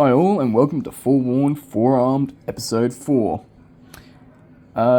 Hi all, and welcome to Forewarned, Forearmed, Episode 4.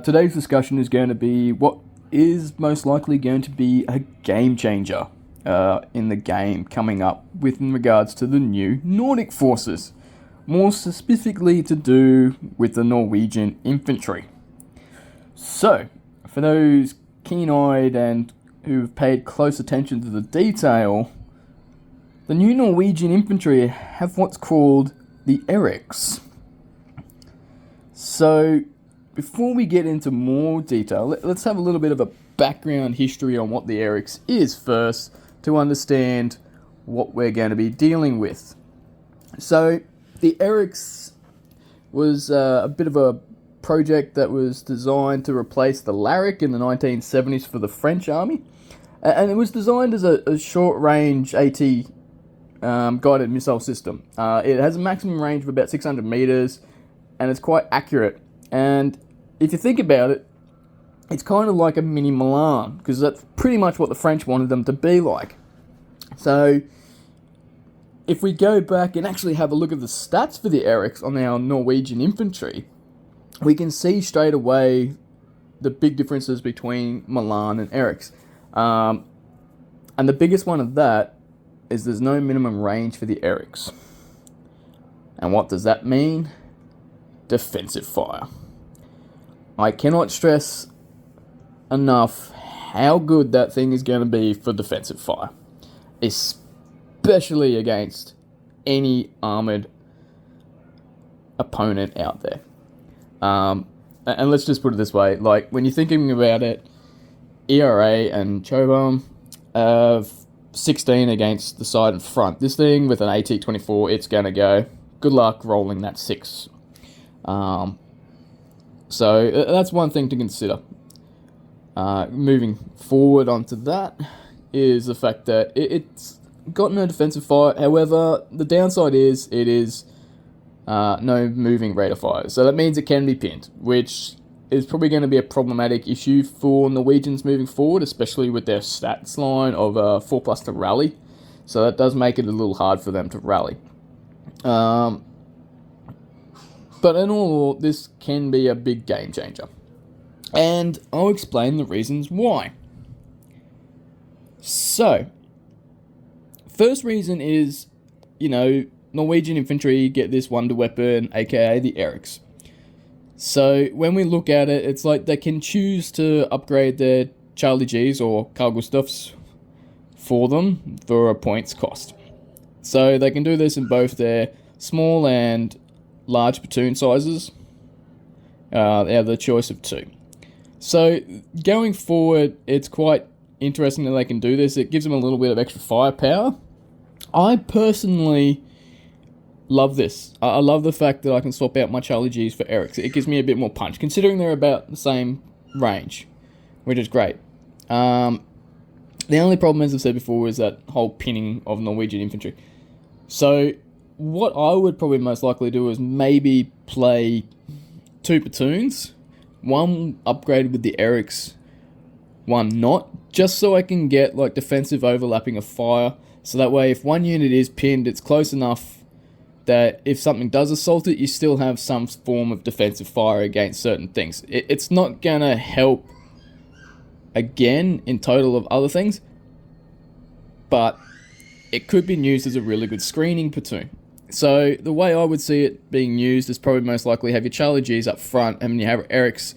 Today's discussion is going to be what is most likely going to be a game changer in the game coming up with in regards to the new Nordic forces, more specifically to do with the Norwegian infantry. So, for those keen-eyed and who've paid close attention to the detail, the new Norwegian infantry have what's called the Eryx. So, before we get into more detail, let's have a little bit of a background history on what the Eryx is first to understand what we're going to be dealing with. So, the Eryx was a bit of a project that was designed to replace the Larrick in the 1970s for the French army. And it was designed as a short-range AT guided missile system. It has a maximum range of about 600 meters, and it's quite accurate. And if you think about it, it's kind of like a mini Milan, because that's pretty much what the French wanted them to be like. So, if we go back and actually have a look at the stats for the Eryx on our Norwegian infantry, we can see straight away the big differences between Milan and Eryx. And the biggest one of that is there's no minimum range for the Eryx. And what does that mean? Defensive fire. I cannot stress enough how good that thing is going to be for defensive fire, especially against any armored opponent out there. And let's just put it this way, like when you're thinking about it, ERA and Chobam have 16 against the side and front. This thing with an AT-24, it's going to go. Good luck rolling that 6. So that's one thing to consider. Moving forward onto that is the fact that it's got no defensive fire. However, the downside is it is no moving rate of fire. So that means it can be pinned, which is probably going to be a problematic issue for Norwegians moving forward, especially with their stats line of 4+ to rally. So that does make it a little hard for them to rally. But in all, this can be a big game changer. And I'll explain the reasons why. So, first reason is, Norwegian infantry get this wonder weapon, aka the Eryx. So when we look at it, it's like they can choose to upgrade their Charlie Gs or Carl Gustafs for them for a points cost. So they can do this in both their small and large platoon sizes. They have the choice of 2. So going forward, it's quite interesting that they can do this. It gives them a little bit of extra firepower. I personally love this. I love the fact that I can swap out my Charlie Gs for Eryx. It gives me a bit more punch, considering they're about the same range, which is great. The only problem, as I've said before, is that whole pinning of Norwegian infantry. So what I would probably most likely do is maybe play 2 platoons, one upgraded with the Eryx, one not, just so I can get like defensive overlapping of fire. So that way, if one unit is pinned, it's close enough that if something does assault it, you still have some form of defensive fire against certain things. It's not going to help, again, in total of other things, but it could be used as a really good screening platoon. So the way I would see it being used is probably most likely have your Charlie Gs up front and you have Eryx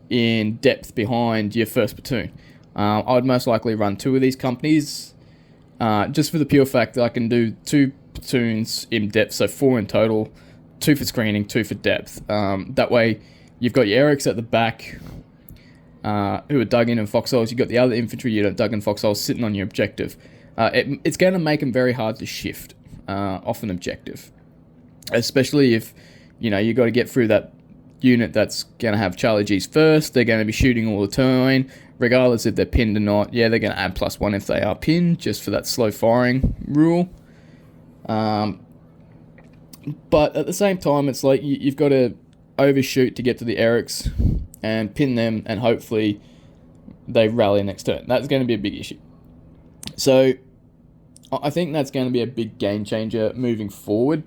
in depth behind your first platoon. I would most likely run 2 of these companies, just for the pure fact that I can do 2 platoons in depth, so 4 in total, 2 for screening, 2 for depth. That way, you've got your Eryx at the back, who are dug in foxholes. You've got the other infantry unit dug in foxholes sitting on your objective. It's going to make them very hard to shift off an objective, especially if you got to get through that unit that's going to have Charlie Gs first. They're going to be shooting all the time, regardless if they're pinned or not. Yeah, they're going to add +1 if they are pinned, just for that slow firing rule. But at the same time, it's like you've got to overshoot to get to the Eryx and pin them, and hopefully they rally next turn. That's going to be a big issue. So I think that's going to be a big game changer moving forward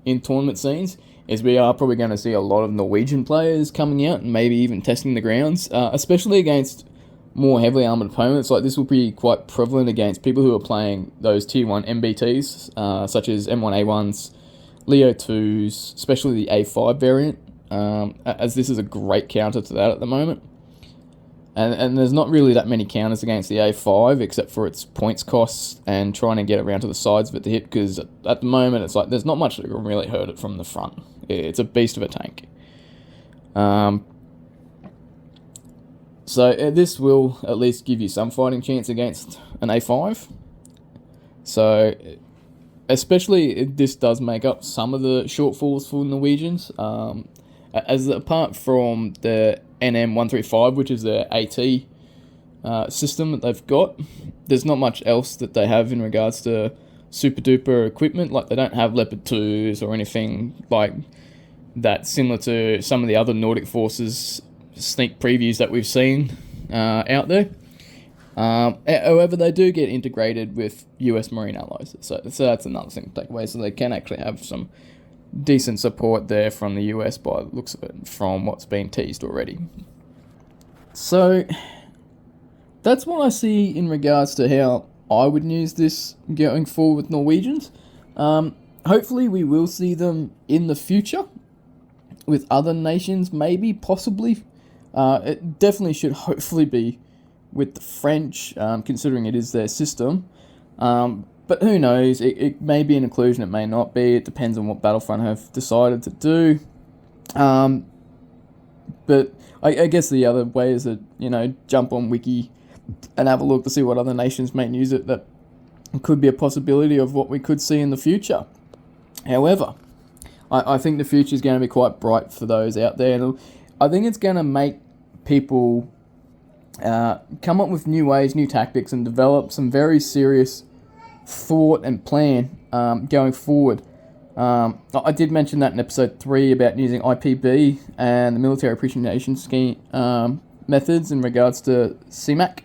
in tournament scenes is we are probably going to see a lot of Norwegian players coming out and maybe even testing the grounds, especially against more heavily armoured opponents. Like, this will be quite prevalent against people who are playing those Tier 1 MBTs, such as M1A1s, Leo 2s, especially the A5 variant, as this is a great counter to that at the moment. And there's not really that many counters against the A5 except for its points costs and trying to get around to the sides of it to hit, because at the moment it's like there's not much that can really hurt it from the front. It's a beast of a tank. So this will at least give you some fighting chance against an A5. So especially this does make up some of the shortfalls for Norwegians. As apart from the NM135, which is their AT system that they've got, there's not much else that they have in regards to super duper equipment. Like, they don't have Leopard 2s or anything like that, similar to some of the other Nordic forces sneak previews that we've seen out there. However, they do get integrated with US Marine allies, so that's another thing to take away. So they can actually have some decent support there from the US by the looks of it, from what's been teased already. So that's what I see in regards to how I would use this going forward with Norwegians. Hopefully we will see them in the future with other nations, maybe, possibly. It definitely should hopefully be with the French, considering it is their system. But who knows, it may be an inclusion, it may not be, it depends on what Battlefront have decided to do. But I guess the other way is that, jump on Wiki and have a look to see what other nations may use it. That could be a possibility of what we could see in the future. However, I think the future is going to be quite bright for those out there, and I think it's going to make people come up with new ways, new tactics, and develop some very serious thought and plan going forward. I did mention that in episode 3 about using IPB and the military appreciation scheme methods in regards to CMAC.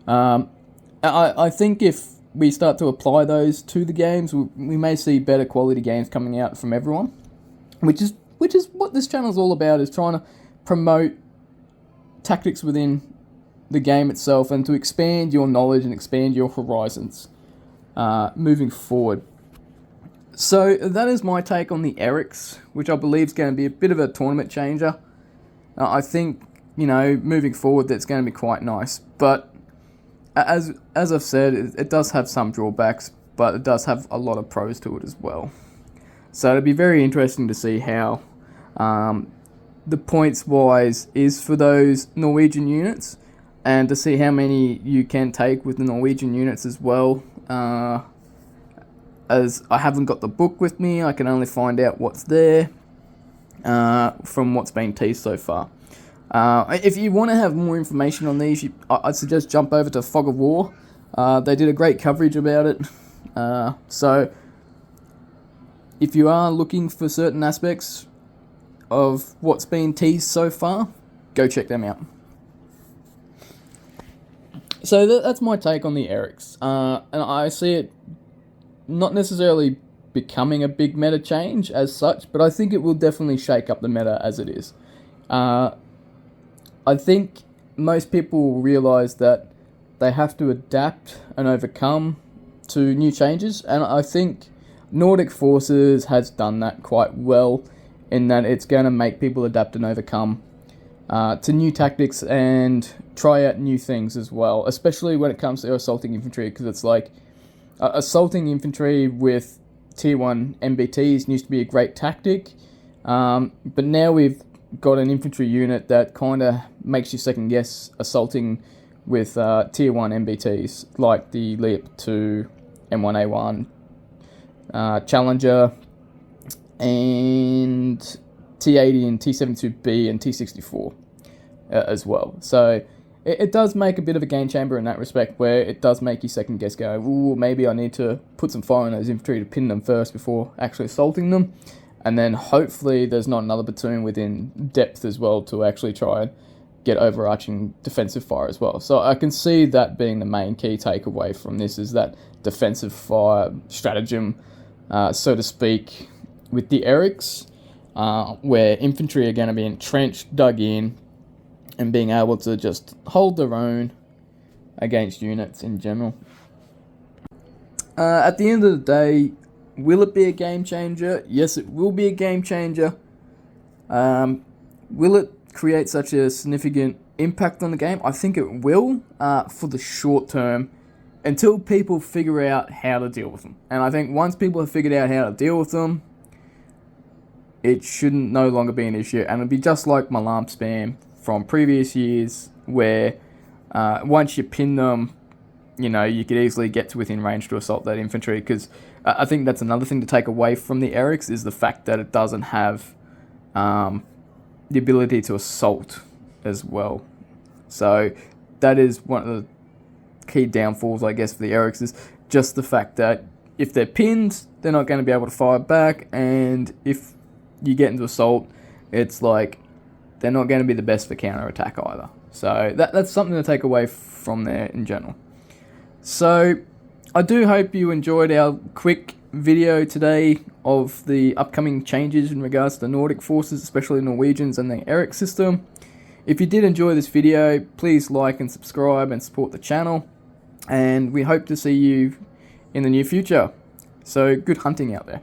I think if we start to apply those to the games, we may see better quality games coming out from everyone, which is what this channel is all about, is trying to promote tactics within the game itself and to expand your knowledge and expand your horizons moving forward. So that is my take on the Eryx, which I believe is going to be a bit of a tournament changer. I think, moving forward, that's going to be quite nice. But as I've said, it does have some drawbacks, but it does have a lot of pros to it as well. So it'll be very interesting to see how the points-wise is for those Norwegian units, and to see how many you can take with the Norwegian units as well. As I haven't got the book with me, I can only find out what's there from what's been teased so far. If you want to have more information on these, I'd suggest jump over to Fog of War. They did a great coverage about it. So if you are looking for certain aspects of what's been teased so far, go check them out. So that's my take on the Eryx. And I see it not necessarily becoming a big meta change as such, but I think it will definitely shake up the meta as it is. I think most people will realise that they have to adapt and overcome to new changes, and I think Nordic Forces has done that quite well, in that it's going to make people adapt and overcome to new tactics and try out new things as well, especially when it comes to assaulting infantry, because it's like assaulting infantry with Tier 1 MBTs used to be a great tactic, but now we've got an infantry unit that kind of makes you second guess assaulting with Tier 1 MBTs, like the Leop 2, M1A1, Challenger, and T80 and T72B and T64 as well. So it does make a bit of a game chamber in that respect, where it does make you second guess, go, ooh, maybe I need to put some fire on those infantry to pin them first before actually assaulting them. And then hopefully there's not another platoon within depth as well to actually try and get overarching defensive fire as well. So I can see that being the main key takeaway from this, is that defensive fire stratagem, so to speak, with the Eryx, where infantry are going to be entrenched, dug in, and being able to just hold their own against units in general. At the end of the day, will it be a game changer? Yes, it will be a game changer. Will it create such a significant impact on the game? I think it will, for the short term, until people figure out how to deal with them. And I think once people have figured out how to deal with them, it shouldn't no longer be an issue. And it'll be just like my alarm spam from previous years, where once you pin them, you know, you could easily get to within range to assault that infantry. Because I think that's another thing to take away from the Eryx, is the fact that it doesn't have the ability to assault as well. So that is one of the key downfalls, I guess, for the Eryx, is just the fact that if they're pinned, they're not going to be able to fire back, and if you get into assault, it's like they're not going to be the best for counter-attack either. So that's something to take away from there in general. So I do hope you enjoyed our quick video today of the upcoming changes in regards to Nordic forces, especially Norwegians and the Eryx system. If you did enjoy this video, please like and subscribe and support the channel, and we hope to see you in the near future. So good hunting out there.